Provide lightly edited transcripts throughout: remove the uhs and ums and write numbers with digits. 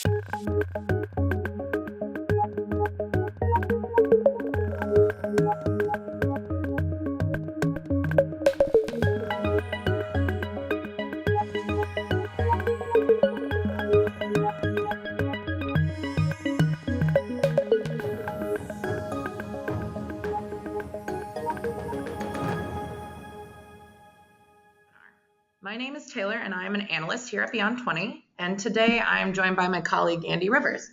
My name is Taylor, and I am an analyst here at Beyond 20, and today I am joined by my colleague, Andy Rivers.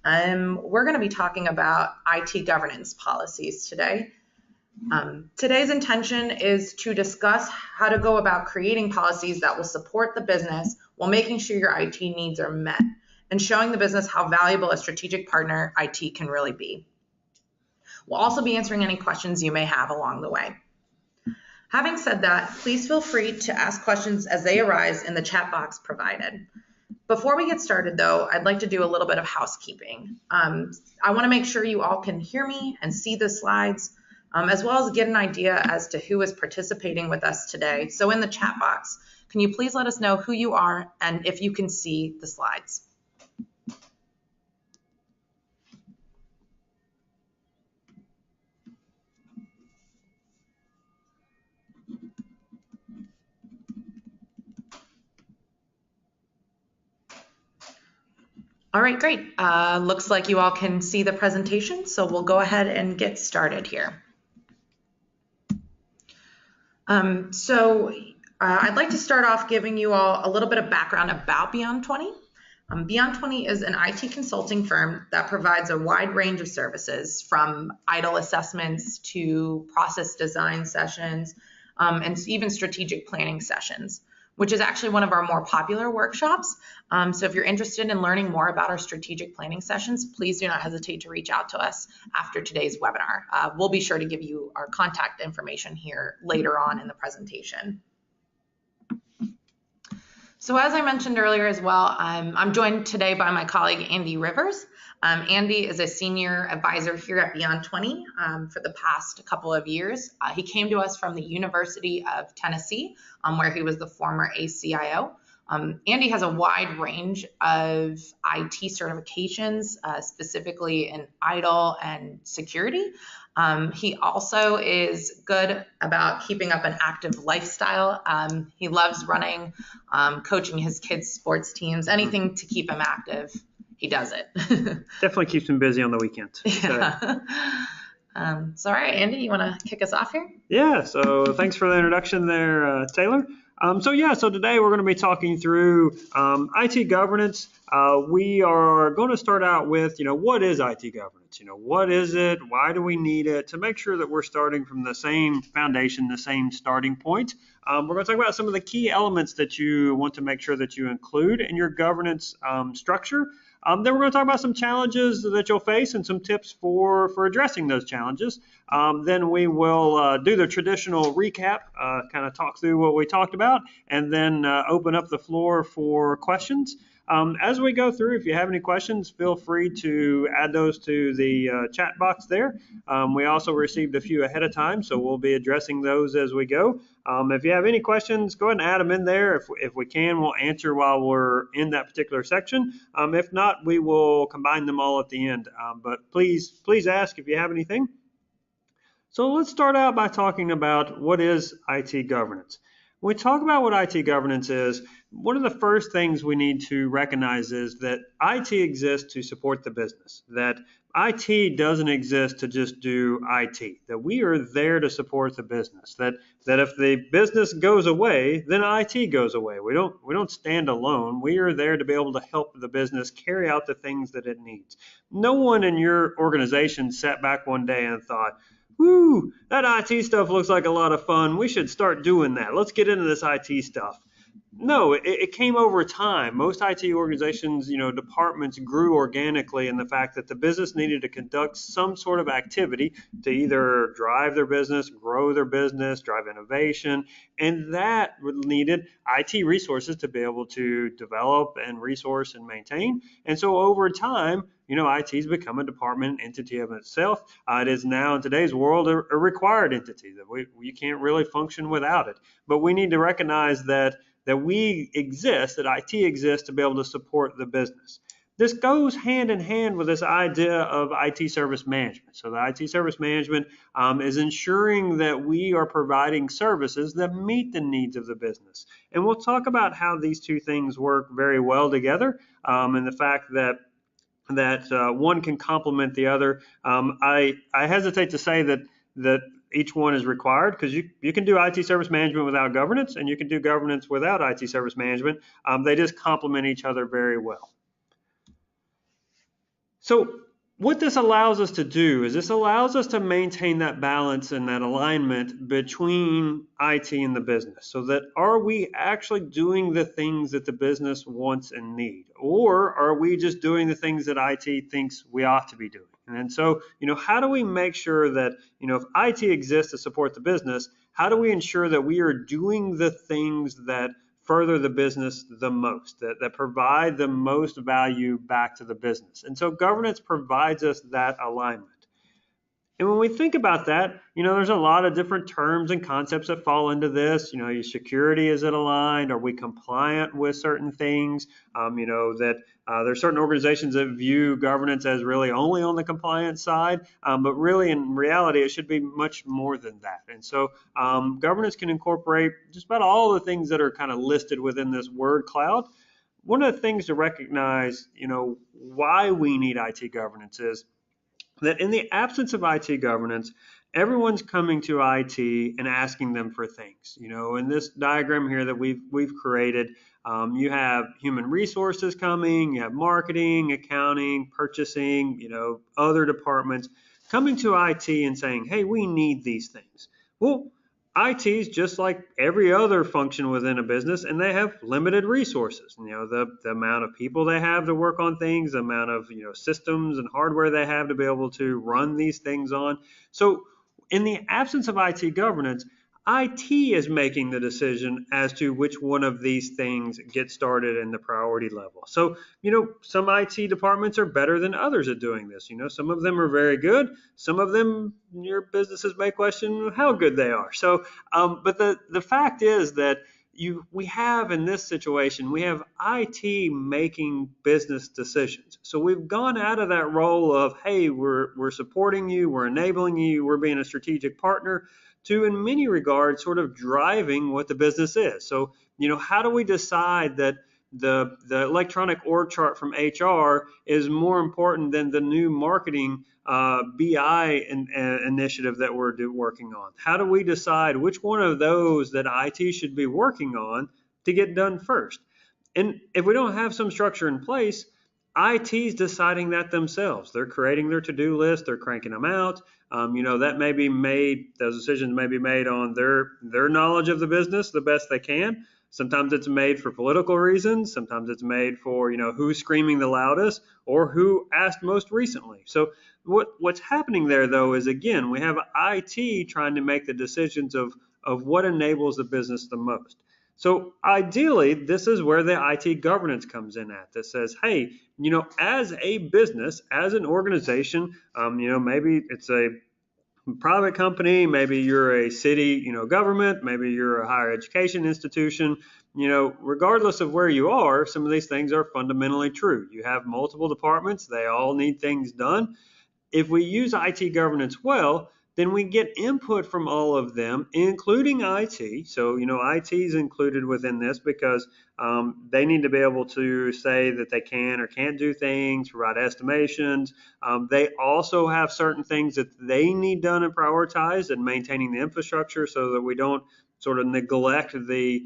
We're going to be talking about IT governance policies today. Today's intention is to discuss how to go about creating policies that will support the business while making sure your IT needs are met and showing the business how valuable a strategic partner IT can really be. We'll also be answering any questions you may have along the way. Having said that, please feel free to ask questions as they arise in the chat box provided. Before we get started though, I'd like to do a little bit of housekeeping. I want to make sure you all can hear me and see the slides, as well as get an idea as to who is participating with us today. So in the chat box, can you please let us know who you are and if you can see the slides? All right, great. Looks like you all can see the presentation, so we'll go ahead and get started here. I'd like to start off giving you all a little bit of background about Beyond 20. Beyond 20 is an IT consulting firm that provides a wide range of services, from IDLE assessments to process design sessions, and even strategic planning sessions, which is actually one of our more popular workshops. So if you're interested in learning more about our strategic planning sessions, please do not hesitate to reach out to us after today's webinar. We'll be sure to give you our contact information here later on in the presentation. So as I mentioned earlier as well, I'm joined today by my colleague, Andy Rivers. Andy is a senior advisor here at Beyond 20 for the past couple of years. He came to us from the University of Tennessee, where he was the former ACIO. Andy has a wide range of IT certifications, specifically in IDLE and security. He also is good about keeping up an active lifestyle. He loves running, coaching his kids' sports teams, anything to keep him active. He does it. Definitely keeps him busy on the weekends. Yeah. So all right, Andy, you want to kick us off here? Yeah, so thanks for the introduction there, Taylor. So today we're going to be talking through IT governance. We are going to start out with, what is IT governance? What is it? Why do we need it? To make sure that we're starting from the same foundation, the same starting point. We're going to talk about some of the key elements that you want to make sure that you include in your governance structure. Then we're going to talk about some challenges that you'll face and some tips for addressing those challenges. Then we will do the traditional recap, kind of talk through what we talked about, and then open up the floor for questions. As we go through, if you have any questions, feel free to add those to the chat box there. We also received a few ahead of time, so we'll be addressing those as we go. If you have any questions, go ahead and add them in there. If we can, we'll answer while we're in that particular section. If not, we will combine them all at the end. But please ask if you have anything. So let's start out by talking about what is IT governance. When we talk about what IT governance is, one of the first things we need to recognize is that IT exists to support the business, that IT doesn't exist to just do IT, that we are there to support the business, that if the business goes away, then IT goes away. We don't stand alone. We are there to be able to help the business carry out the things that it needs. No one in your organization sat back one day and thought, whoo, that IT stuff looks like a lot of fun. We should start doing that. Let's get into this IT stuff. No, it came over time. Most IT organizations, departments grew organically in the fact that the business needed to conduct some sort of activity to either drive their business, grow their business, drive innovation, and that needed IT resources to be able to develop and resource and maintain. And so over time, IT has become a department entity of itself. It is now in today's world a required entity that we can't really function without it. But we need to recognize that we exist, that IT exists to be able to support the business. this goes hand in hand with this idea of IT service management. So the IT service management is ensuring that we are providing services that meet the needs of the business. And we'll talk about how these two things work very well together, and the fact that one can complement the other. I hesitate to say that each one is required, because you can do IT service management without governance, and you can do governance without IT service management. They just complement each other very well. So what this allows us to do is this allows us to maintain that balance and that alignment between IT and the business, so that are we actually doing the things that the business wants and need, or are we just doing the things that IT thinks we ought to be doing? And so, how do we make sure that, if IT exists to support the business, how do we ensure that we are doing the things that further the business the most, that provide the most value back to the business? And so governance provides us that alignment. And when we think about that, there's a lot of different terms and concepts that fall into this. Your security, is it aligned? Are we compliant with certain things? There's certain organizations that view governance as really only on the compliance side, but really in reality, it should be much more than that. And so governance can incorporate just about all the things that are kind of listed within this word cloud. One of the things to recognize, why we need IT governance is that in the absence of IT governance, everyone's coming to IT and asking them for things. In this diagram here that we've created, you have human resources coming, you have marketing, accounting, purchasing, other departments coming to IT and saying, hey, we need these things. Well, IT is just like every other function within a business, and they have limited resources. The amount of people they have to work on things, the amount of systems and hardware they have to be able to run these things on. So in the absence of IT governance, IT is making the decision as to which one of these things get started in the priority level. So, some IT departments are better than others at doing this. Some of them are very good. Some of them, your businesses may question how good they are. So, but the fact is that we have in this situation, we have IT making business decisions. So we've gone out of that role of, hey, we're supporting you, we're enabling you, we're being a strategic partner, to, in many regards, sort of driving what the business is. So, how do we decide that the electronic org chart from HR is more important than the new marketing BI initiative that we're working on? How do we decide which one of those that IT should be working on to get done first? And if we don't have some structure in place, IT's deciding that themselves. They're creating their to-do list, they're cranking them out. That may be made, those decisions may be made on their knowledge of the business the best they can. Sometimes it's made for political reasons. Sometimes it's made for, who's screaming the loudest or who asked most recently. So what's happening there, though, is, again, we have IT trying to make the decisions of what enables the business the most. So ideally, this is where the IT governance comes in at. That says, hey, as a business, as an organization, maybe it's a private company, maybe you're a city, government, maybe you're a higher education institution, regardless of where you are, some of these things are fundamentally true. You have multiple departments, they all need things done. If we use IT governance well, then we get input from all of them, including IT. So, IT is included within this because they need to be able to say that they can or can't do things, provide estimations. They also have certain things that they need done and prioritized, and maintaining the infrastructure so that we don't sort of neglect the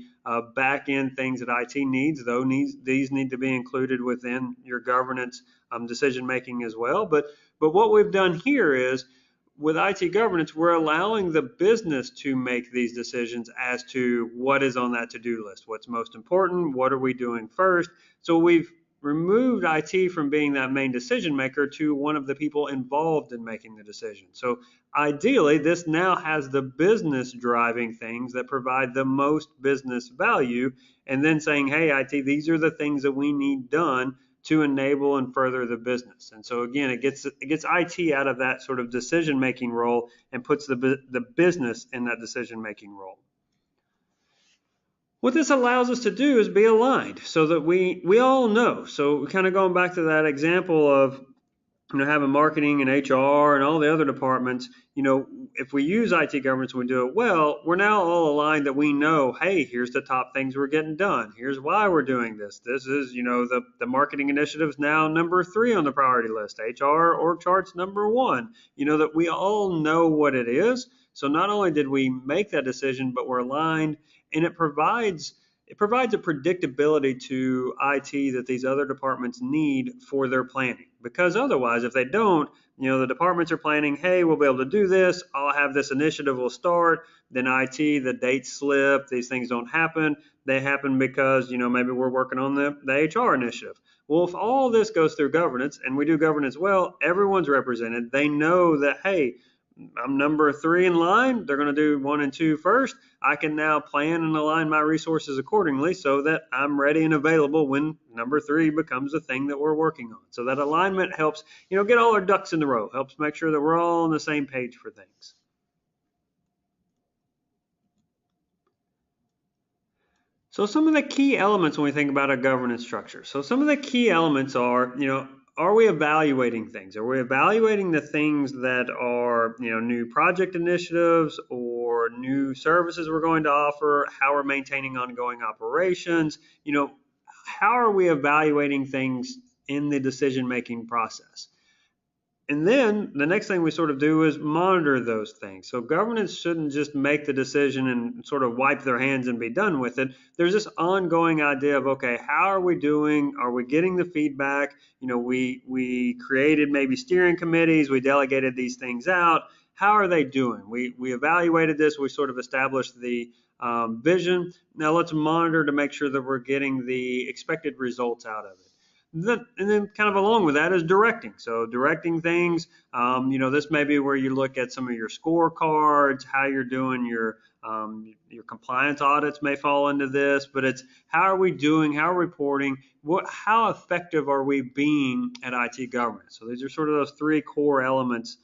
back end things that IT needs. Though these need to be included within your governance decision making as well. But what we've done here is, with IT governance, we're allowing the business to make these decisions as to what is on that to-do list, what's most important, what are we doing first. So we've removed IT from being that main decision maker to one of the people involved in making the decision. So ideally, this now has the business driving things that provide the most business value, and then saying, hey, IT, these are the things that we need done to enable and further the business. And so again, it gets IT out of that sort of decision-making role and puts the business in that decision-making role. What this allows us to do is be aligned so that we all know. So kind of going back to that example of having marketing and HR and all the other departments, if we use IT governance and we do it well, we're now all aligned that we know, hey, here's the top things we're getting done. Here's why we're doing this. This is, the marketing initiatives now number 3 on the priority list. HR org charts number 1. That we all know what it is. So not only did we make that decision, but we're aligned, and it provides a predictability to IT that these other departments need for their planning. Because otherwise, if they don't, the departments are planning, hey, we'll be able to do this. I'll have this initiative will start. Then IT, the dates slip. These things don't happen. They happen because, maybe we're working on the HR initiative. Well, if all this goes through governance and we do governance well, everyone's represented. They know that, hey, I'm number 3 in line. They're going to do 1 and 2 first. I can now plan and align my resources accordingly so that I'm ready and available when number 3 becomes the thing that we're working on. So that alignment helps, get all our ducks in the row, helps make sure that we're all on the same page for things. So some of the key elements when we think about a governance structure. So some of the key elements are we evaluating things? Are we evaluating the things that are, new project initiatives or new services we're going to offer? How we're maintaining ongoing operations? How are we evaluating things in the decision-making process? And then the next thing we sort of do is monitor those things. So governance shouldn't just make the decision and sort of wipe their hands and be done with it. There's this ongoing idea of, okay, how are we doing? Are we getting the feedback? We created maybe steering committees. We delegated these things out. How are they doing? We evaluated this. We sort of established the vision. Now let's monitor to make sure that we're getting the expected results out of it. And then kind of along with that is directing. So directing things, this may be where you look at some of your scorecards, how you're doing your compliance audits may fall into this, but it's how are we doing, how are we reporting, how effective are we being at IT governance? So these are sort of those 3 core elements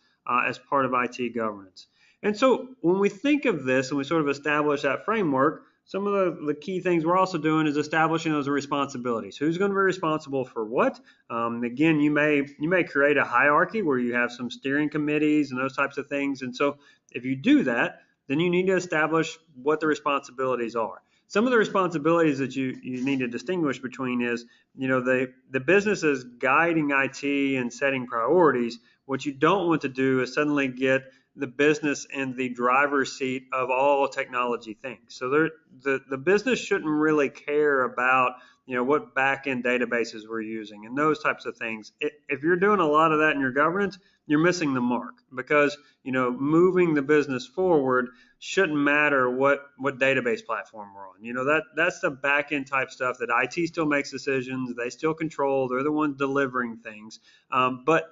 as part of IT governance. And so when we think of this and we sort of establish that framework, some of the key things we're also doing is establishing those responsibilities. Who's going to be responsible for what? Again, you may create a hierarchy where you have some steering committees and those types of things. And so if you do that, then you need to establish what the responsibilities are. Some of the responsibilities that you need to distinguish between is, the business is guiding IT and setting priorities. What you don't want to do is suddenly get the business in the driver's seat of all technology things. So the business shouldn't really care about, what back-end databases we're using and those types of things. If you're doing a lot of that in your governance, you're missing the mark because, moving the business forward shouldn't matter what database platform we're on. That's the back-end type stuff that IT still makes decisions. They still control. They're the ones delivering things. But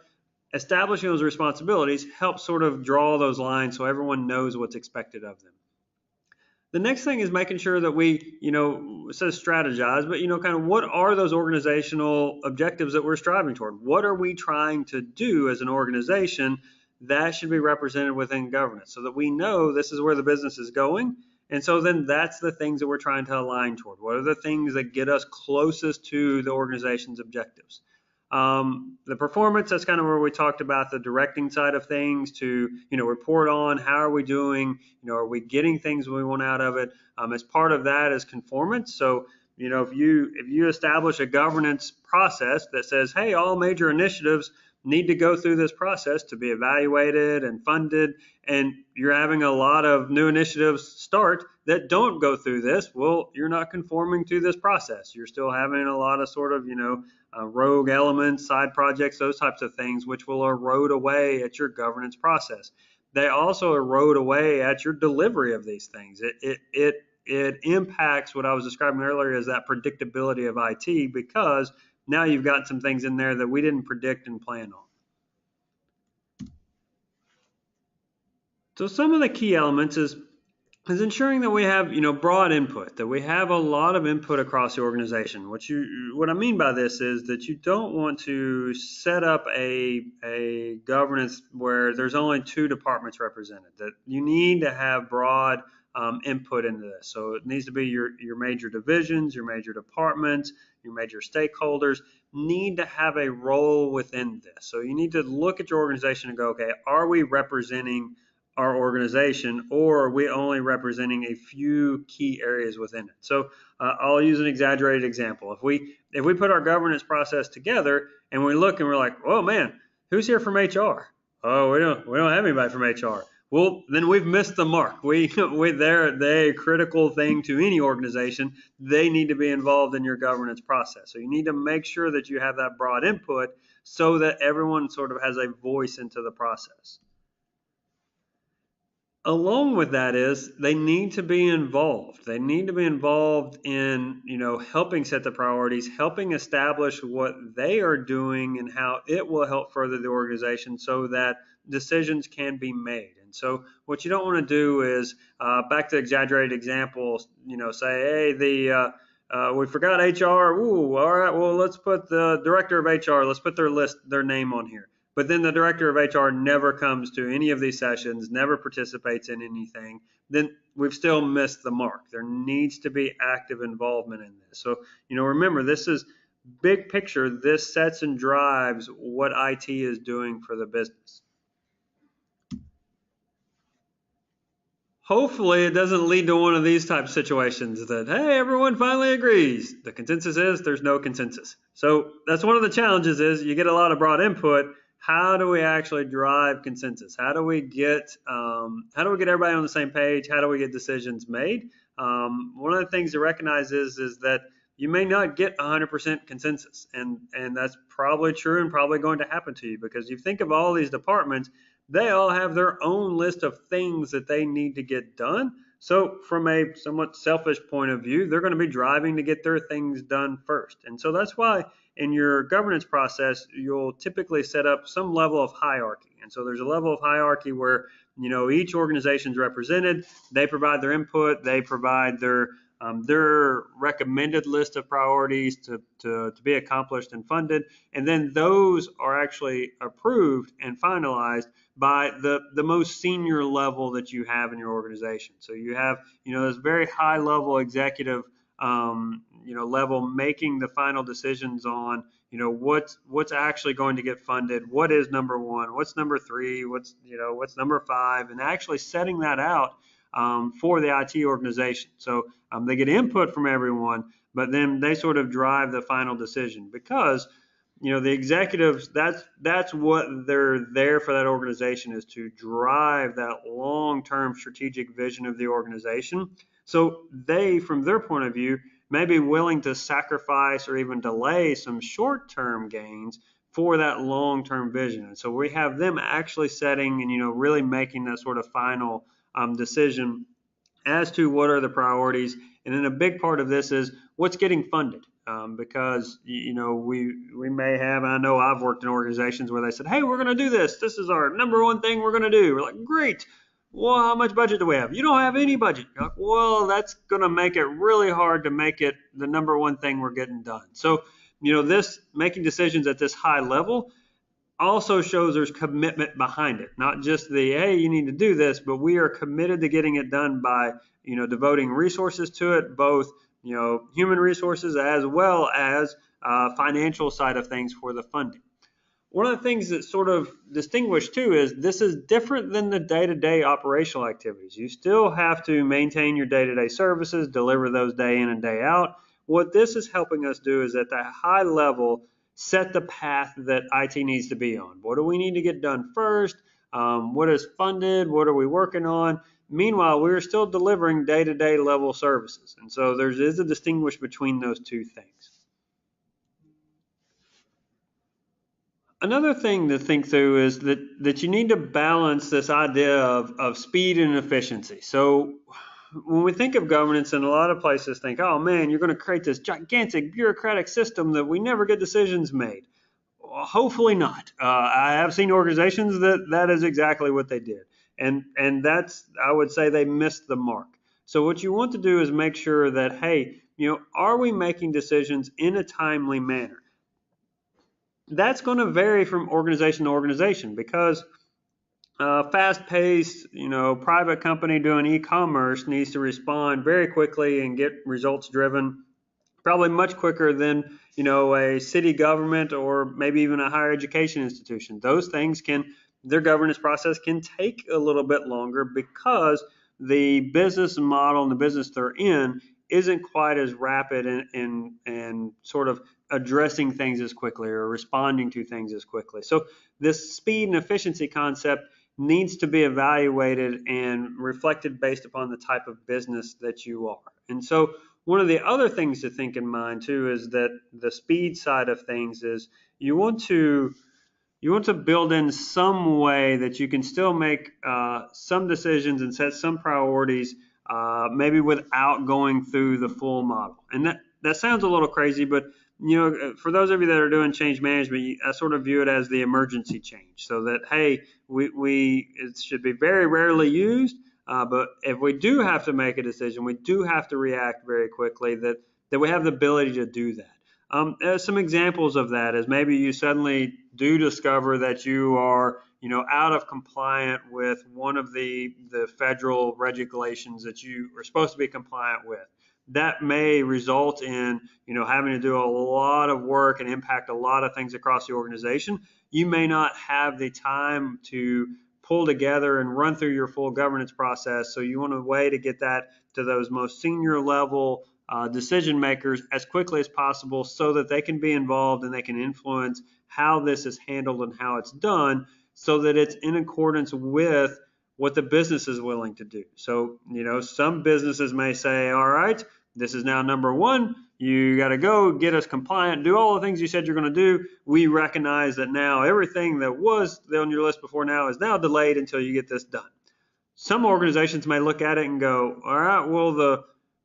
establishing those responsibilities helps sort of draw those lines so everyone knows what's expected of them. The next thing is making sure that we, it says strategize, but, kind of what are those organizational objectives that we're striving toward? What are we trying to do as an organization that should be represented within governance so that we know this is where the business is going? And so then that's the things that we're trying to align toward. What are the things that get us closest to the organization's objectives? The performance, that's kind of where we talked about the directing side of things to, report on how are we doing, are we getting things we want out of it? As part of that is conformance. So, if you establish a governance process that says, hey, all major initiatives need to go through this process to be evaluated and funded, and you're having a lot of new initiatives start that don't go through this, well, you're not conforming to this process. You're still having a lot of sort of, rogue elements, side projects, those types of things, which will erode away at your governance process. They also erode away at your delivery of these things. It impacts what I was describing earlier as that predictability of IT, because now you've got some things in there that we didn't predict and plan on. So some of the key elements is ensuring that we have, broad input, that we have a lot of input across the organization. What I mean by this is that you don't want to set up a governance where there's only 2 departments represented, that you need to have broad input into this. So it needs to be your major divisions, your major departments, your major stakeholders need to have a role within this. So you need to look at your organization and go, okay, are we representing our organization, or are we only representing a few key areas within it? So I'll use an exaggerated example. If we put our governance process together and we look and we're like, oh man, who's here from HR? Oh, we don't have anybody from HR. Well, then we've missed the mark. They're a critical thing to any organization. They need to be involved in your governance process. So you need to make sure that you have that broad input so that everyone sort of has a voice into the process. Along with that is they need to be involved. They need to be involved in, helping set the priorities, helping establish what they are doing and how it will help further the organization so that decisions can be made. And so what you don't want to do is, back to exaggerated examples, say, hey, we forgot HR. Ooh, all right, well, let's put the director of HR, let's put their name on here. But then the director of HR never comes to any of these sessions, never participates in anything, then we've still missed the mark. There needs to be active involvement in this. So, remember, this is big picture. This sets and drives what IT is doing for the business. Hopefully it doesn't lead to one of these type of situations that, hey, everyone finally agrees. The consensus is there's no consensus. So that's one of the challenges is you get a lot of broad input. How do we actually drive consensus? How do we get everybody on the same page? How do we get decisions made? One of the things to recognize is that you may not get 100% consensus, and that's probably true and probably going to happen to you because you think of all these departments, they all have their own list of things that they need to get done. So from a somewhat selfish point of view, they're going to be driving to get their things done first. And so that's why in your governance process, you'll typically set up some level of hierarchy. And so there's a level of hierarchy where, each organization is represented. They provide their input. They provide their recommended list of priorities to be accomplished and funded. And then those are actually approved and finalized by the most senior level that you have in your organization. So you have, this very high level executive, level making the final decisions on, what's actually going to get funded, what is number one, what's number three, what's number five, and actually setting that out for the IT organization. So they get input from everyone, but then they sort of drive the final decision because, the executives, that's what they're there for that organization is to drive that long-term strategic vision of the organization. So they, from their point of view, may be willing to sacrifice or even delay some short-term gains for that long-term vision. And so we have them actually setting and, really making that sort of final decision as to what are the priorities. And then a big part of this is what's getting funded. Because, we may have, and I know I've worked in organizations where they said, hey, we're going to do this. This is our number one thing we're going to do. We're like, great. Well, how much budget do we have? You don't have any budget. You're like, well, that's going to make it really hard to make it the number one thing we're getting done. So, this making decisions at this high level also shows there's commitment behind it, not just the, hey, you need to do this, but we are committed to getting it done by, devoting resources to it, both, human resources as well as financial side of things for the funding. One of the things that sort of distinguish too is this is different than the day-to-day operational activities. You still have to maintain your day-to-day services, deliver those day in and day out. What this is helping us do is at that high level, set the path that IT needs to be on. What do we need to get done first? What is funded? What are we working on? Meanwhile, we're still delivering day-to-day level services. And so there is a distinguish between those two things. Another thing to think through is that you need to balance this idea of speed and efficiency. So when we think of governance, and a lot of places think, oh man, you're going to create this gigantic bureaucratic system that we never get decisions made. Well, hopefully not. I have seen organizations that is exactly what they did. And that's, I would say they missed the mark. So what you want to do is make sure that, hey, are we making decisions in a timely manner? That's going to vary from organization to organization because fast-paced, private company doing e-commerce needs to respond very quickly and get results driven, probably much quicker than, a city government or maybe even a higher education institution. Those things their governance process can take a little bit longer because the business model and the business they're in isn't quite as rapid and sort of addressing things as quickly or responding to things as quickly. So this speed and efficiency concept needs to be evaluated and reflected based upon the type of business that you are. And so one of the other things to think in mind too is that the speed side of things is you want to build in some way that you can still make some decisions and set some priorities, maybe without going through the full model. And that sounds a little crazy, but for those of you that are doing change management, I sort of view it as the emergency change. So that, hey, it should be very rarely used, but if we do have to make a decision, we do have to react very quickly, that we have the ability to do that. Some examples of that is maybe you suddenly do discover that you are, out of compliant with one of the federal regulations that you are supposed to be compliant with. That may result in, having to do a lot of work and impact a lot of things across the organization. You may not have the time to pull together and run through your full governance process. So you want a way to get that to those most senior level decision makers as quickly as possible so that they can be involved and they can influence how this is handled and how it's done, so that it's in accordance with what the business is willing to do. So, some businesses may say, all right, this is now number one. You got to go get us compliant, do all the things you said you're going to do. We recognize that now everything that was on your list before now is now delayed until you get this done. Some organizations may look at it and go, all right, well,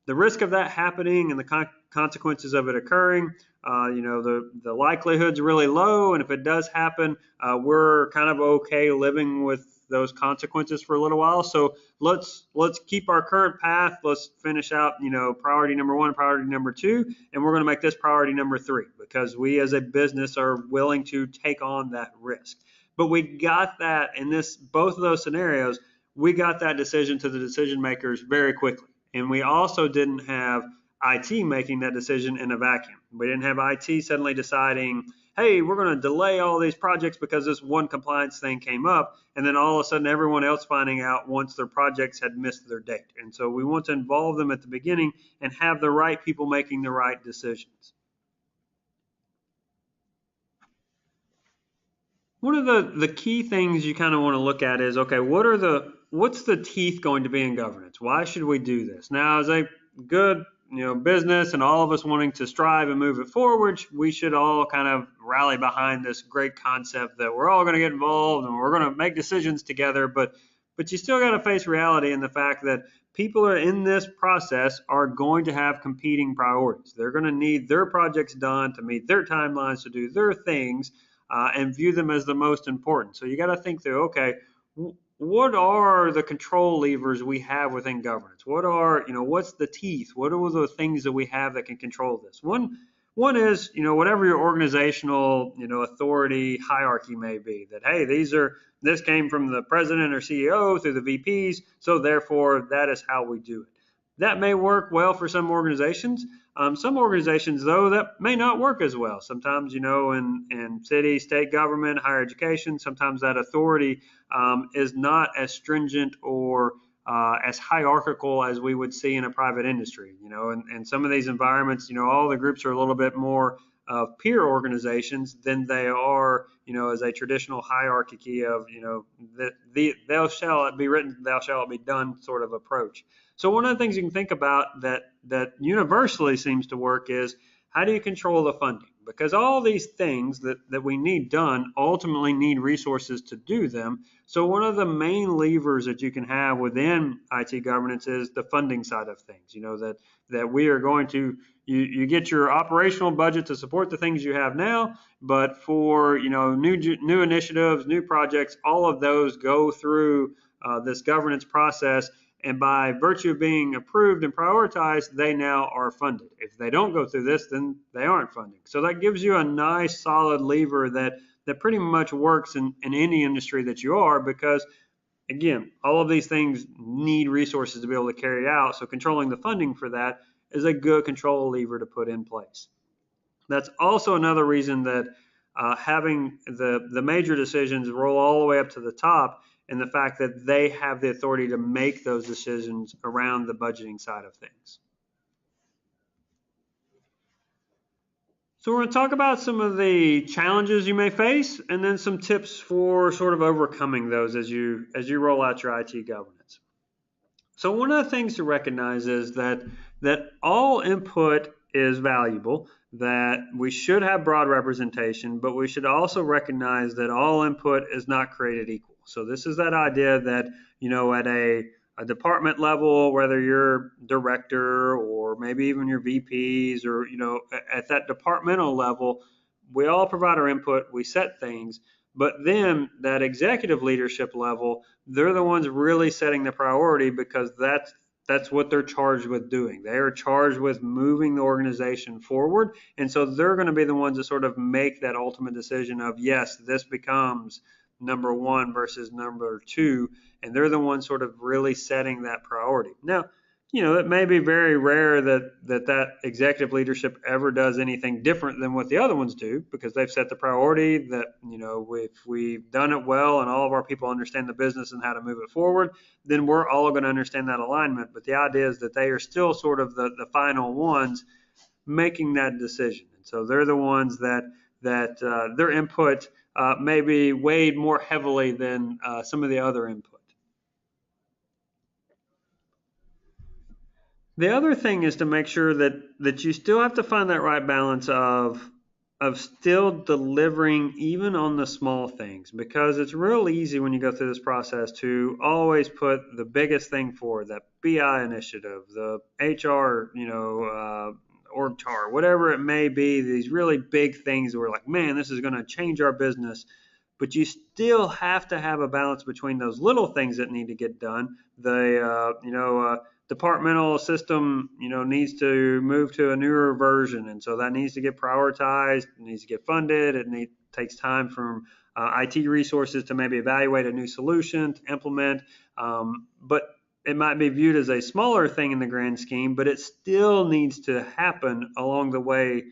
the risk of that happening and the consequences of it occurring, the likelihood's really low. And if it does happen, we're kind of okay living with those consequences for a little while. So let's keep our current path. Let's finish out, priority number one, priority number two, and we're going to make this priority number three because we as a business are willing to take on that risk. But we got that in both of those scenarios, we got that decision to the decision makers very quickly. And we also didn't have IT making that decision in a vacuum. We didn't have IT suddenly deciding, hey, we're going to delay all these projects because this one compliance thing came up, and then all of a sudden everyone else finding out once their projects had missed their date. And so we want to involve them at the beginning and have the right people making the right decisions. One of the key things you kind of want to look at is, okay, what's the teeth going to be in governance? Why should we do this? Now, as a good business and all of us wanting to strive and move it forward, we should all kind of rally behind this great concept that we're all going to get involved and we're going to make decisions together. But you still got to face reality in the fact that people are in this process are going to have competing priorities. They're going to need their projects done to meet their timelines, to do their things, and view them as the most important. So you got to think through, okay, what are the control levers we have within governance? What's the teeth? What are the things that we have that can control this? One is, whatever your organizational, authority hierarchy may be, that, hey, this came from the president or CEO through the VPs, so therefore that is how we do it. That may work well for some organizations. Some organizations, though, that may not work as well. Sometimes, in city, state government, higher education, sometimes that authority is not as stringent or as hierarchical as we would see in a private industry. And some of these environments, all the groups are a little bit more of peer organizations than they are, as a traditional hierarchy of, thou shall it be written, thou shall it be done sort of approach. So one of the things you can think about that universally seems to work is, how do you control the funding? Because all these things that we need done ultimately need resources to do them. So one of the main levers that you can have within IT governance is the funding side of things. That we are going to, you get your operational budget to support the things you have now, but for new initiatives, new projects, all of those go through this governance process. And by virtue of being approved and prioritized, they now are funded. If they don't go through this, then they aren't funding. So that gives you a nice solid lever that pretty much works in any industry that you are, because again, all of these things need resources to be able to carry out. So controlling the funding for that is a good control lever to put in place. That's also another reason that having the major decisions roll all the way up to the top, and the fact that they have the authority to make those decisions around the budgeting side of things. So we're going to talk about some of the challenges you may face, and then some tips for sort of overcoming those as you roll out your IT governance. So one of the things to recognize is that all input is valuable, that we should have broad representation, but we should also recognize that all input is not created equal. So this is that idea that, at a department level, whether you're director or maybe even your VPs or, at that departmental level, we all provide our input, we set things, but then that executive leadership level, they're the ones really setting the priority, because that's what they're charged with doing. They are charged with moving the organization forward. And so they're going to be the ones that sort of make that ultimate decision of, yes, this becomes number one versus number two. And they're the ones sort of really setting that priority. Now, it may be very rare that executive leadership ever does anything different than what the other ones do, because they've set the priority that, if we've done it well and all of our people understand the business and how to move it forward, then we're all going to understand that alignment. But the idea is that they are still sort of the final ones making that decision. And so they're the ones that their input may be weighed more heavily than some of the other input. The other thing is to make sure that you still have to find that right balance of still delivering even on the small things, because it's real easy when you go through this process to always put the biggest thing forward, that BI initiative, the HR, org chart, whatever it may be, these really big things that we're like, man, this is going to change our business. But you still have to have a balance between those little things that need to get done. The departmental system, needs to move to a newer version, and so that needs to get prioritized, it needs to get funded, takes time from IT resources to maybe evaluate a new solution to implement, but it might be viewed as a smaller thing in the grand scheme, but it still needs to happen along the way,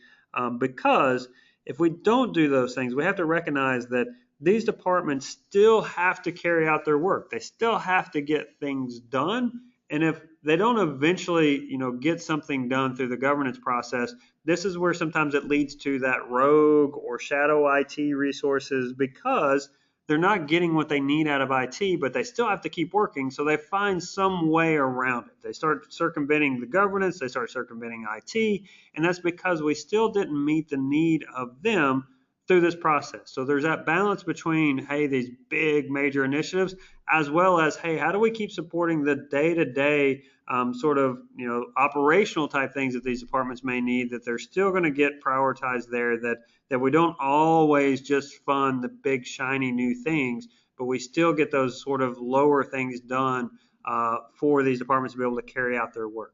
because if we don't do those things, we have to recognize that these departments still have to carry out their work. They still have to get things done. And if they don't eventually, get something done through the governance process, this is where sometimes it leads to that rogue or shadow IT resources, because they're not getting what they need out of IT, but they still have to keep working. So they find some way around it. They start circumventing the governance, they start circumventing IT, and that's because we still didn't meet the need of them through this process. So there's that balance between, hey, these big major initiatives, as well as, hey, how do we keep supporting the day-to-day sort of, operational type things that these departments may need, that they're still going to get prioritized there, that we don't always just fund the big shiny new things, but we still get those sort of lower things done for these departments to be able to carry out their work.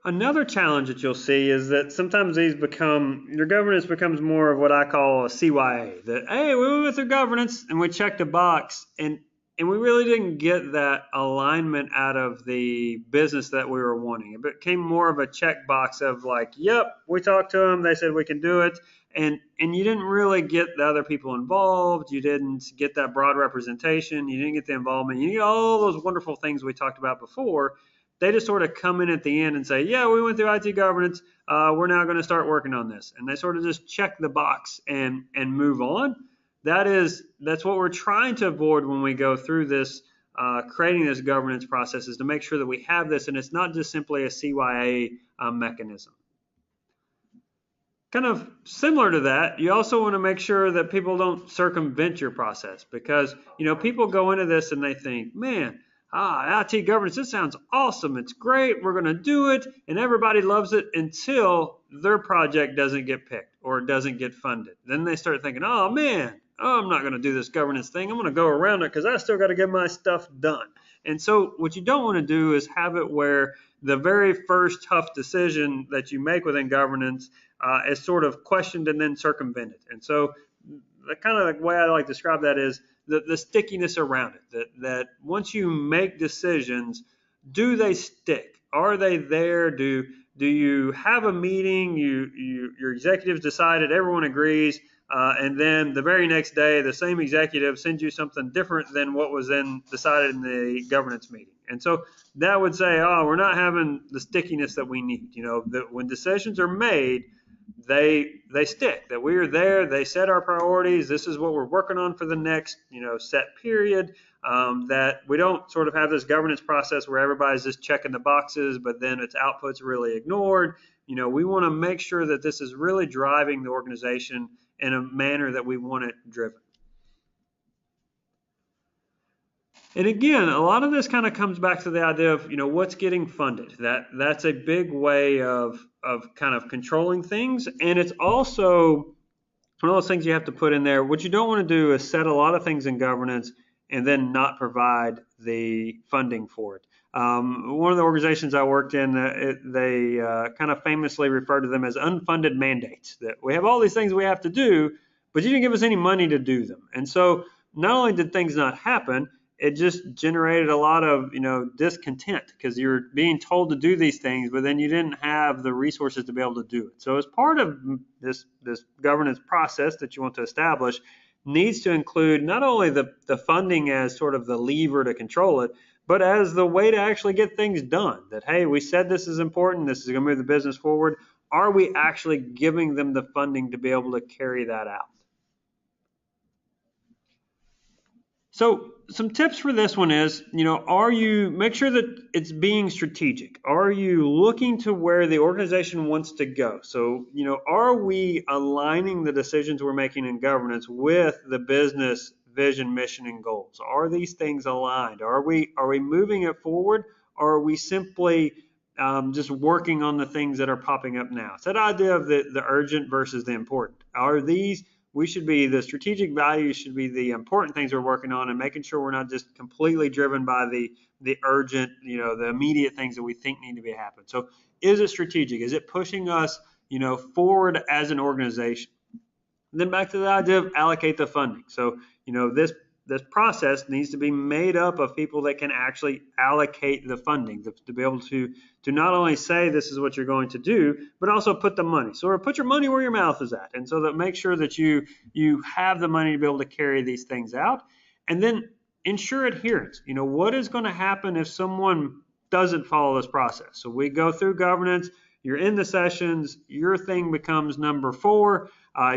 Another challenge that you'll see is that sometimes your governance becomes more of what I call a CYA, that, hey, we went through governance and we checked a box, and we really didn't get that alignment out of the business that we were wanting. It became more of a checkbox of like, yep, we talked to them, they said we can do it, and you didn't really get the other people involved, you didn't get that broad representation, you didn't get the involvement, you get all those wonderful things we talked about before. They just sort of come in at the end and say, yeah, we went through IT governance. We're now going to start working on this. And they sort of just check the box and move on. That's what we're trying to avoid when we go through this, creating this governance process, is to make sure that we have this, and it's not just simply a CYA mechanism. Kind of similar to that, you also want to make sure that people don't circumvent your process, because, people go into this and they think, man, IT governance, this sounds awesome. It's great. We're going to do it. And everybody loves it until their project doesn't get picked or doesn't get funded. Then they start thinking, oh, man, I'm not going to do this governance thing. I'm going to go around it because I still got to get my stuff done. And so what you don't want to do is have it where the very first tough decision that you make within governance is sort of questioned and then circumvented. And so the kind of the way I like to describe that is the stickiness around it. That once you make decisions, do they stick? Are they there? Do you have a meeting? Your executives decided, everyone agrees, and then the very next day, the same executive sends you something different than what was then decided in the governance meeting. And so that would say, oh, we're not having the stickiness that we need. That when decisions are made, they stick. That we are there. They set our priorities. This is what we're working on for the next set period. That we don't sort of have this governance process where everybody's just checking the boxes, but then its output's really ignored. We want to make sure that this is really driving the organization in a manner that we want it driven. And again, a lot of this kind of comes back to the idea of, what's getting funded. That's a big way of kind of controlling things. And it's also one of those things you have to put in there. What you don't want to do is set a lot of things in governance and then not provide the funding for it. One of the organizations I worked in, they kind of famously refer to them as unfunded mandates, that we have all these things we have to do, but you didn't give us any money to do them. And so not only did things not happen, it just generated a lot of discontent because you're being told to do these things, but then you didn't have the resources to be able to do it. So as part of this governance process that you want to establish, needs to include not only the funding as sort of the lever to control it, but as the way to actually get things done. That, hey, we said this is important, this is going to move the business forward. Are we actually giving them the funding to be able to carry that out? So some tips for this one is, make sure that it's being strategic. Are you looking to where the organization wants to go? So, are we aligning the decisions we're making in governance with the business vision, mission, and goals? Are these things aligned? Are we moving it forward, or are we simply just working on the things that are popping up now? It's that idea of the urgent versus the important. The strategic values should be the important things we're working on, and making sure we're not just completely driven by the urgent, the immediate things that we think need to be happening. So is it strategic? Is it pushing us, forward as an organization? And then back to the idea of allocate the funding. So, this process needs to be made up of people that can actually allocate the funding to be able to not only say this is what you're going to do, but also put the money. So put your money where your mouth is at. And so that make sure that you have the money to be able to carry these things out. And then ensure adherence. What is going to happen if someone doesn't follow this process? So we go through governance, you're in the sessions, your thing becomes number 4.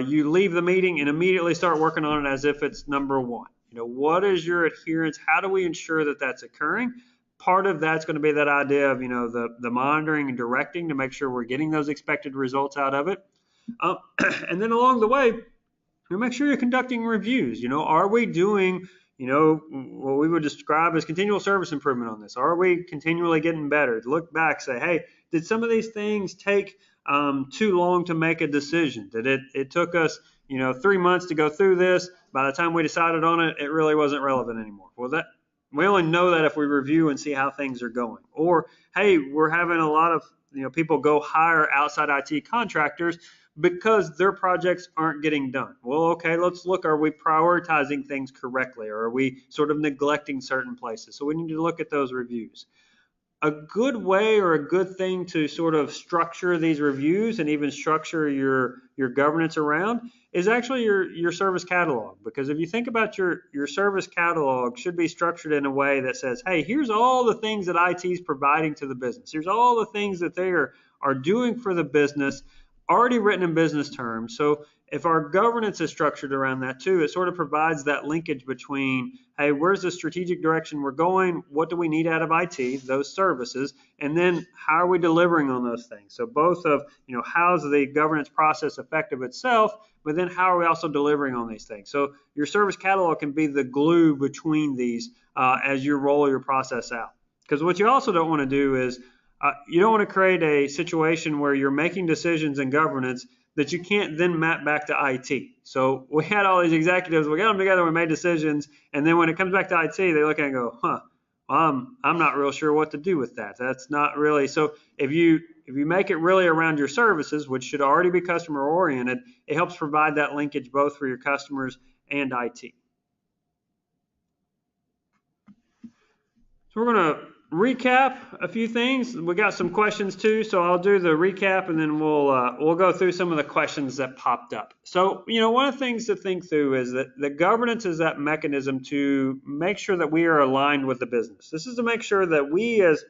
You leave the meeting and immediately start working on it as if it's number 1. What is your adherence? How do we ensure that that's occurring? Part of that's going to be that idea of, the monitoring and directing to make sure we're getting those expected results out of it. And then along the way, make sure you're conducting reviews. Are we doing, what we would describe as continual service improvement on this? Are we continually getting better? Look back, say, hey, did some of these things take too long to make a decision? That it took us 3 months to go through this. By the time we decided on it, it really wasn't relevant anymore. Well, we only know that if we review and see how things are going. Or, hey, we're having a lot of people go hire outside IT contractors because their projects aren't getting done. Well, okay, let's look. Are we prioritizing things correctly, or are we sort of neglecting certain places? So we need to look at those reviews. A good way or a good thing to sort of structure these reviews and even structure your governance around is actually your service catalog. Because if you think about your service catalog, should be structured in a way that says, hey, here's all the things that IT is providing to the business. Here's all the things that they are doing for the business, already written in business terms. So if our governance is structured around that too, it sort of provides that linkage between, hey, where's the strategic direction we're going? What do we need out of IT, those services? And then how are we delivering on those things? So both of, how's the governance process effective itself, but then how are we also delivering on these things? So your service catalog can be the glue between these as you roll your process out. Because what you also don't want to do is you don't want to create a situation where you're making decisions in governance that you can't then map back to IT. So we had all these executives, we got them together, we made decisions, and then when it comes back to IT, they look at it and go, I'm not real sure what to do with that. That's not really so. If you make it really around your services, which should already be customer oriented, it helps provide that linkage both for your customers and IT. So we're going to recap a few things. We got some questions too, so I'll do the recap and then we'll go through some of the questions that popped up. So, one of the things to think through is that the governance is that mechanism to make sure that we are aligned with the business. This is to make sure that we as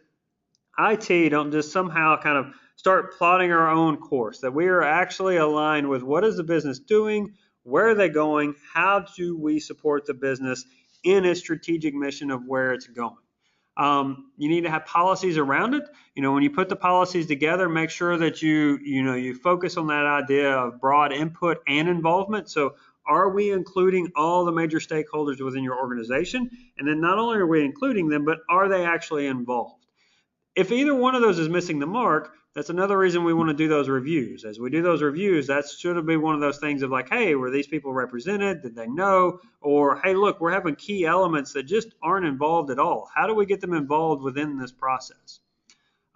IT don't just somehow kind of start plotting our own course, that we are actually aligned with what is the business doing, where are they going, how do we support the business in its strategic mission of where it's going. You need to have policies around it. When you put the policies together, make sure that you focus on that idea of broad input and involvement. So are we including all the major stakeholders within your organization? And then not only are we including them, but are they actually involved? If either one of those is missing the mark, that's another reason we want to do those reviews. As we do those reviews, that should be one of those things of like, hey, were these people represented? Did they know? Or, hey, look, we're having key elements that just aren't involved at all. How do we get them involved within this process?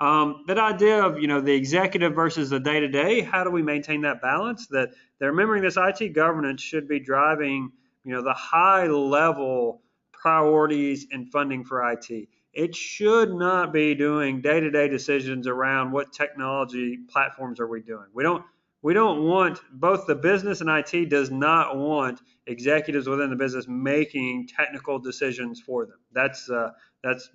That idea of, the executive versus the day-to-day, how do we maintain that balance? That they're remembering this IT governance should be driving, the high-level priorities and funding for IT. It should not be doing day-to-day decisions around what technology platforms are we doing. We don't want, both the business and IT does not want executives within the business making technical decisions for them. That's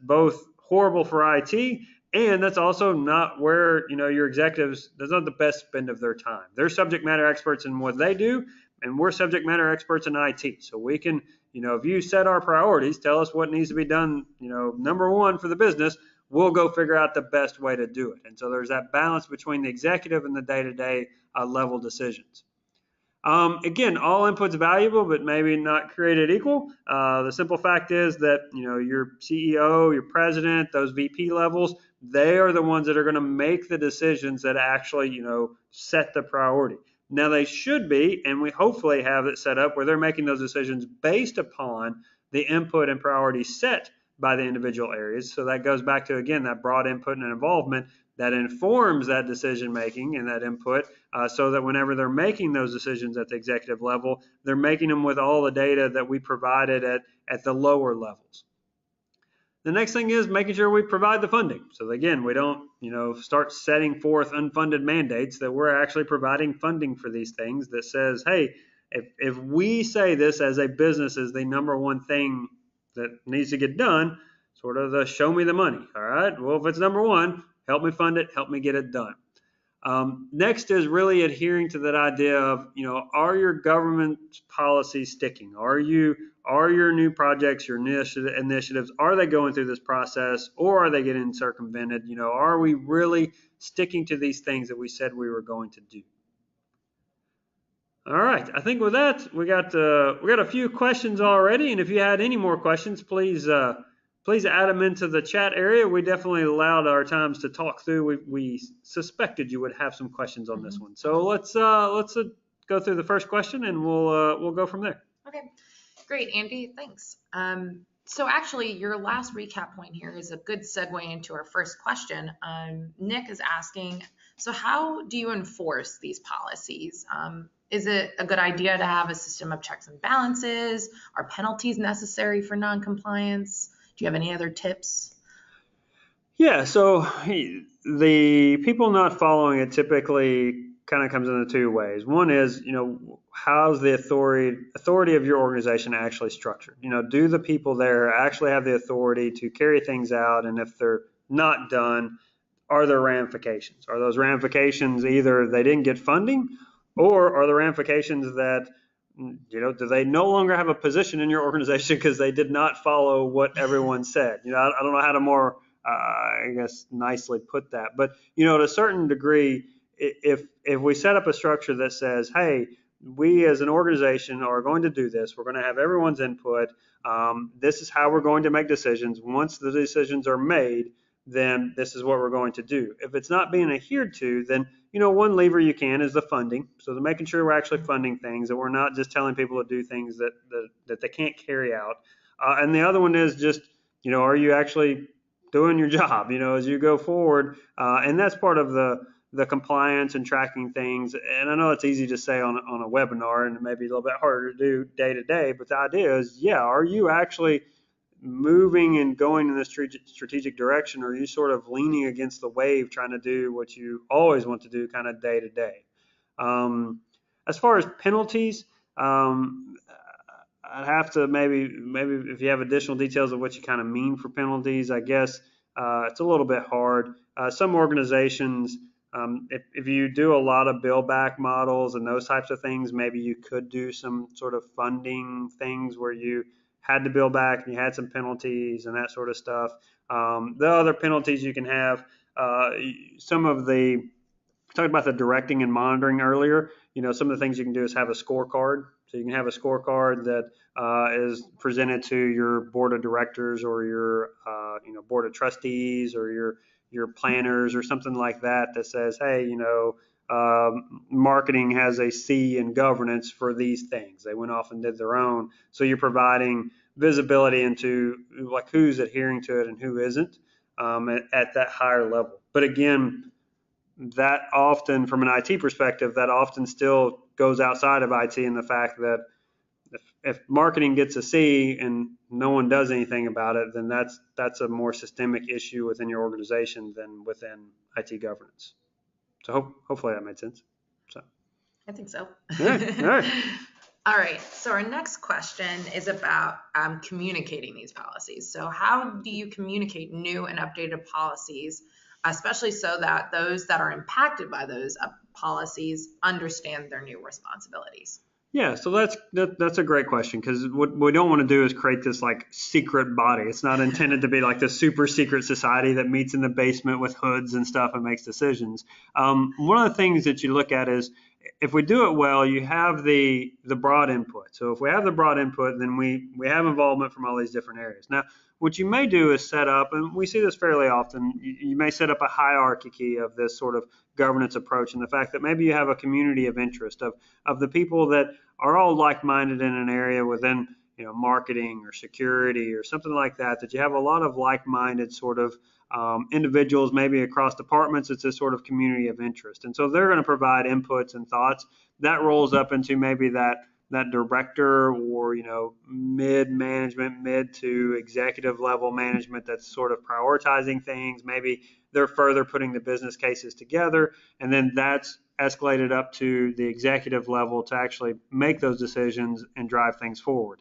both horrible for IT, and that's also not where your executives, that's not the best spend of their time. They're subject matter experts in what they do, and we're subject matter experts in IT. So we can, if you set our priorities, tell us what needs to be done, number one for the business, we'll go figure out the best way to do it. And so there's that balance between the executive and the day-to-day level decisions. Again, all input's valuable, but maybe not created equal. The simple fact is that, your CEO, your president, those VP levels, they are the ones that are going to make the decisions that actually, set the priority. Now they should be, and we hopefully have it set up where they're making those decisions based upon the input and priorities set by the individual areas. So that goes back to, again, that broad input and involvement that informs that decision making and that input, so that whenever they're making those decisions at the executive level, they're making them with all the data that we provided at the lower levels. The next thing is making sure we provide the funding. So again, we don't, start setting forth unfunded mandates, that we're actually providing funding for these things that says, hey, if we say this as a business is the number one thing that needs to get done, sort of the show me the money. All right. Well, if it's number one, help me fund it, help me get it done. Next is really adhering to that idea of, are your government policies sticking? Are your new projects, your initiatives, are they going through this process, or are they getting circumvented? Are we really sticking to these things that we said we were going to do? All right, I think with that, we got a few questions already, and if you had any more questions, please add them into the chat area. We definitely allowed our times to talk through. We suspected you would have some questions on this one, so let's go through the first question, and we'll go from there. Okay, great, Andy, thanks. So actually, your last recap point here is a good segue into our first question. Nick is asking, so how do you enforce these policies? Is it a good idea to have a system of checks and balances? Are penalties necessary for non-compliance? Do you have any other tips? Yeah, so the people not following it typically kind of comes in two ways. One is, how's the authority of your organization actually structured? Do the people there actually have the authority to carry things out? And if they're not done, are there ramifications? Are those ramifications either they didn't get funding, or are the ramifications that, do they no longer have a position in your organization because they did not follow what everyone said? I don't know how to more, nicely put that. But, to a certain degree, if we set up a structure that says, hey, we as an organization are going to do this, we're going to have everyone's input, this is how we're going to make decisions. Once the decisions are made, then this is what we're going to do. If it's not being adhered to, then, one lever you can is the funding. So they're making sure we're actually funding things, that we're not just telling people to do things that they can't carry out. And the other one is just Are you actually doing your job, as you go forward? And that's part of the compliance and tracking things. And I know it's easy to say on a webinar, and it may be a little bit harder to do day to day, but the idea is, are you actually moving and going in this strategic direction, or are you sort of leaning against the wave trying to do what you always want to do kind of day to day? As far as penalties, I'd have to maybe if you have additional details of what you kind of mean for penalties, I guess it's a little bit hard. Some organizations, if you do a lot of bill back models and those types of things, maybe you could do some sort of funding things where you had to bill back and you had some penalties and that sort of stuff. The other penalties you can have, some of the, we talked about the directing and monitoring earlier. Some of the things you can do is have a scorecard. So you can have a scorecard that is presented to your board of directors or your board of trustees or your planners or something like that says, hey, marketing has a C in governance for these things. They went off and did their own. So you're providing visibility into like who's adhering to it and who isn't at that higher level. But again, that often, from an IT perspective, that often still goes outside of IT in the fact that if marketing gets a C and no one does anything about it, then that's a more systemic issue within your organization than within IT governance. So hopefully that made sense. So I think so. Yeah. All right. All right. So our next question is about communicating these policies. So how do you communicate new and updated policies, especially so that those that are impacted by those policies understand their new responsibilities? Yeah, so that's a great question, because what we don't want to do is create this like secret body. It's not intended to be like the super secret society that meets in the basement with hoods and stuff and makes decisions. One of the things that you look at is, if we do it well, you have the broad input. So if we have the broad input, then we have involvement from all these different areas. Now, what you may do is set up, and we see this fairly often, you may set up a hierarchy of this sort of governance approach, and the fact that maybe you have a community of interest of the people that are all like-minded in an area within marketing or security or something like that you have a lot of like-minded sort of individuals, maybe across departments. It's a sort of community of interest, and so they're going to provide inputs and thoughts that rolls up into maybe that director or mid-management, mid to executive level management that's sort of prioritizing things. Maybe they're further putting the business cases together, and then that's escalated up to the executive level to actually make those decisions and drive things forward.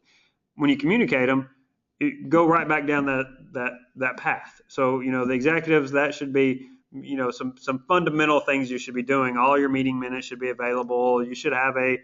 When you communicate them, you go right back down that path. So the executives, that should be some fundamental things you should be doing. All your meeting minutes should be available. You should have a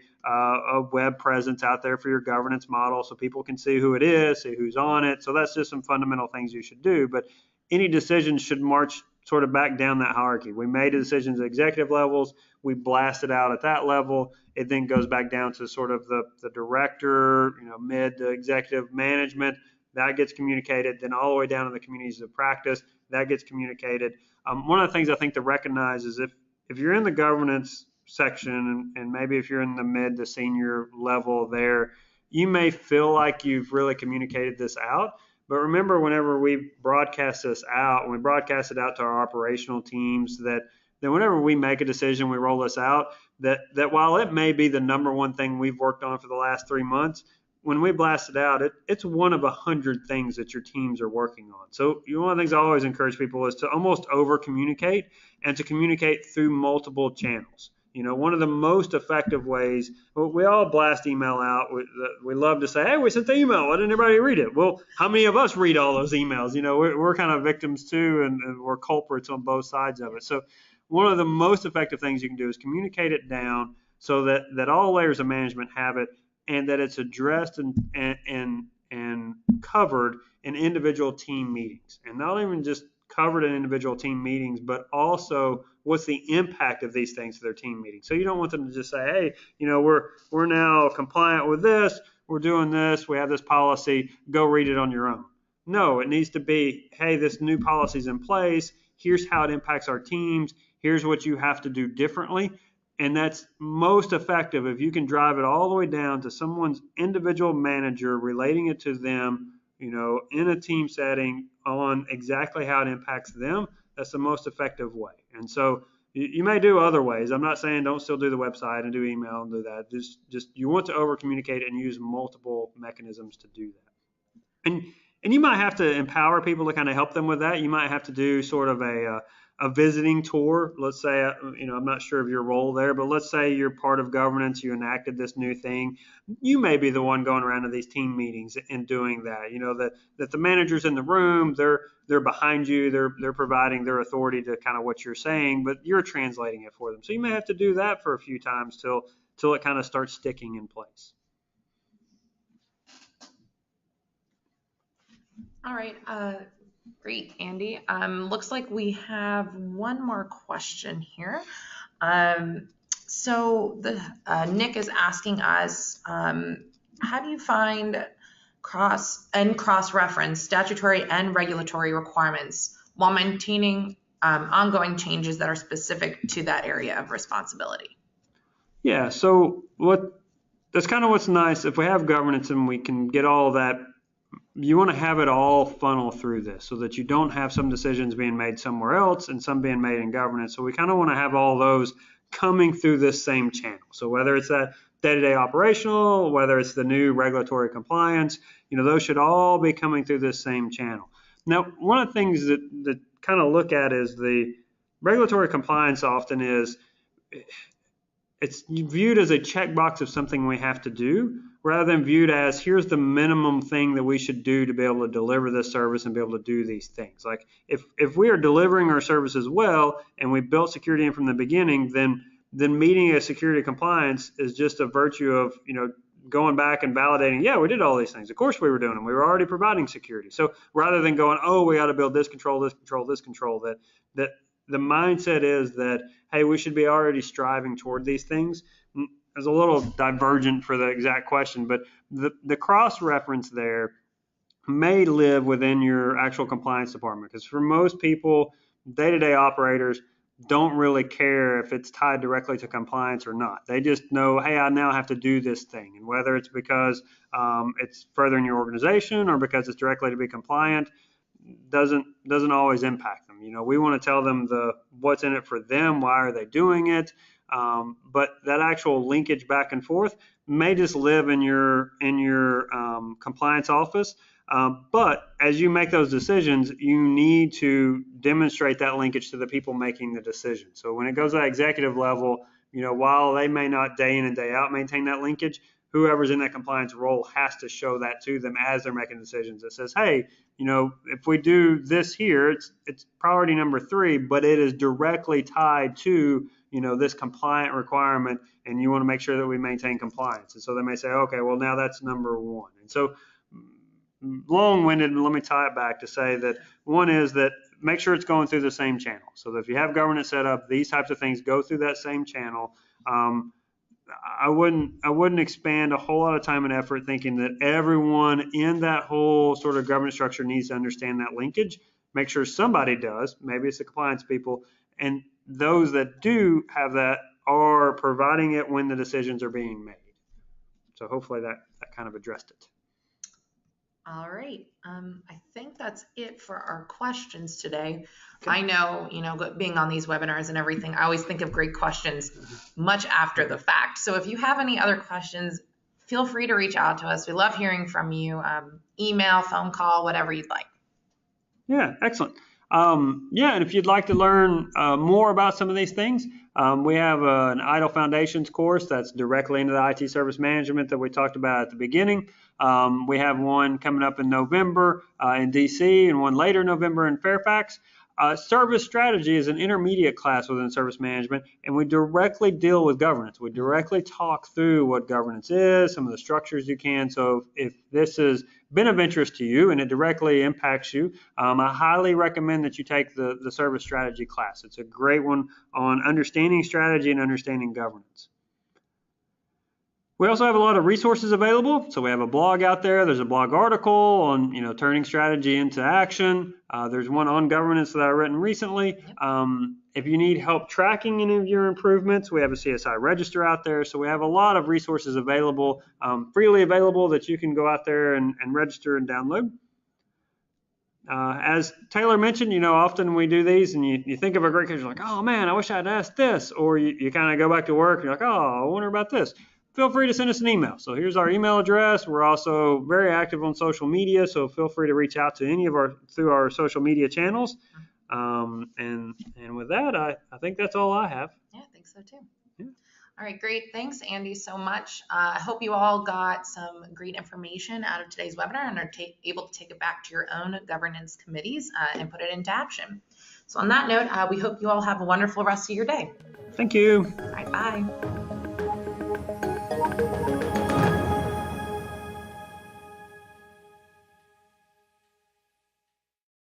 web presence out there for your governance model so people can see who it is, see who's on it. So that's just some fundamental things you should do. But any decisions should march sort of back down that hierarchy. We made decisions at executive levels. We blast it out at that level. It then goes back down to sort of the director, mid to executive management. That gets communicated. Then all the way down to the communities of practice, that gets communicated. One of the things I think to recognize is if you're in the governance section and maybe if you're in the mid to senior level there, you may feel like you've really communicated this out. But remember, whenever we broadcast this out, when we broadcast it out to our operational teams, that whenever we make a decision, we roll this out, that while it may be the number one thing we've worked on for the last 3 months, when we blast it out, it's one of 100 things that your teams are working on. So one of the things I always encourage people is to almost over communicate and to communicate through multiple channels. One of the most effective ways, we all blast email out. We love to say, hey, we sent the email. Why didn't everybody read it? Well, how many of us read all those emails? We're kind of victims too, and we're culprits on both sides of it. So one of the most effective things you can do is communicate it down so that all layers of management have it, and that it's addressed and covered in individual team meetings. And not even just covered in individual team meetings, but also what's the impact of these things to their team meetings. So you don't want them to just say, hey, we're now compliant with this, we're doing this, we have this policy, go read it on your own. No, it needs to be, hey, this new policy is in place, here's how it impacts our teams, here's what you have to do differently. And that's most effective if you can drive it all the way down to someone's individual manager, relating it to them, in a team setting on exactly how it impacts them, that's the most effective way. And so you may do other ways. I'm not saying don't still do the website and do email and do that. Just you want to over communicate and use multiple mechanisms to do that. And you might have to empower people to kind of help them with that. You might have to do sort of a visiting tour. Let's say, I'm not sure of your role there, but let's say you're part of governance, you enacted this new thing. You may be the one going around to these team meetings and doing that. That the managers in the room, they're behind you, they're providing their authority to kind of what you're saying, but you're translating it for them. So you may have to do that for a few times till it kind of starts sticking in place. All right. Great, Andy. Looks like we have one more question here. So Nick is asking us, how do you find cross-reference statutory and regulatory requirements while maintaining ongoing changes that are specific to that area of responsibility? Yeah, so that's kind of what's nice. If we have governance and we can get all of that, you want to have it all funnel through this so that you don't have some decisions being made somewhere else and some being made in governance. So we kind of want to have all those coming through this same channel. So whether it's that day-to-day operational, whether it's the new regulatory compliance, those should all be coming through this same channel. Now, one of the things that kind of look at is the regulatory compliance often is it's viewed as a checkbox of something we have to do, rather than viewed as here's the minimum thing that we should do to be able to deliver this service and be able to do these things. Like if we are delivering our services well and we built security in from the beginning, then meeting a security compliance is just a virtue of going back and validating, yeah, we did all these things. Of course we were doing them. We were already providing security. So rather than going, oh, we got to build this control, that the mindset is that, hey, we should be already striving toward these things. It's a little divergent for the exact question, but the cross-reference there may live within your actual compliance department, because for most people, day-to-day operators don't really care if it's tied directly to compliance or not. They just know, hey, I now have to do this thing. And whether it's because it's furthering your organization or because it's directly to be compliant, doesn't always impact them. We want to tell them what's in it for them, why are they doing it, but that actual linkage back and forth may just live in your compliance office. But as you make those decisions, you need to demonstrate that linkage to the people making the decision. So when it goes to that executive level, while they may not day in and day out maintain that linkage, whoever's in that compliance role has to show that to them as they're making decisions. That says, hey, if we do this here, it's priority number 3, but it is directly tied to, this compliant requirement, and you want to make sure that we maintain compliance. And so they may say, okay, well, now that's number 1. And so long-winded, let me tie it back to say that one is that make sure it's going through the same channel. So that if you have governance set up, these types of things go through that same channel. I wouldn't expand a whole lot of time and effort thinking that everyone in that whole sort of governance structure needs to understand that linkage. Make sure somebody does. Maybe it's the compliance people, and those that do have that are providing it when the decisions are being made. So hopefully that kind of addressed it. All right. I think that's it for our questions today. Okay. I know, being on these webinars and everything, I always think of great questions much after the fact. So if you have any other questions, feel free to reach out to us. We love hearing from you. Email, phone call, whatever you'd like. Yeah, excellent. And if you'd like to learn more about some of these things, we have an IDLE Foundations course that's directly into the IT service management that we talked about at the beginning. We have one coming up in November in DC and one later in November in Fairfax. Service strategy is an intermediate class within service management, and we directly deal with governance. We directly talk through what governance is, some of the structures you can. So if this has been of interest to you and it directly impacts you, I highly recommend that you take the service strategy class. It's a great one on understanding strategy and understanding governance. We also have a lot of resources available. So we have a blog out there. There's a blog article on, turning strategy into action. There's one on governance that I've written recently. If you need help tracking any of your improvements, we have a CSI register out there. So we have a lot of resources available, freely available, that you can go out there and register and download. As Taylor mentioned, often we do these and you think of a great case, you're like, oh man, I wish I'd asked this. Or you kind of go back to work and you're like, oh, I wonder about this. Feel free to send us an email. So here's our email address. We're also very active on social media, so feel free to reach out to through our social media channels. And with that, I think that's all I have. Yeah, I think so too. Yeah. All right, great. Thanks, Andy, so much. I hope you all got some great information out of today's webinar and are able to take it back to your own governance committees and put it into action. So on that note, we hope you all have a wonderful rest of your day. Thank you. All right, bye.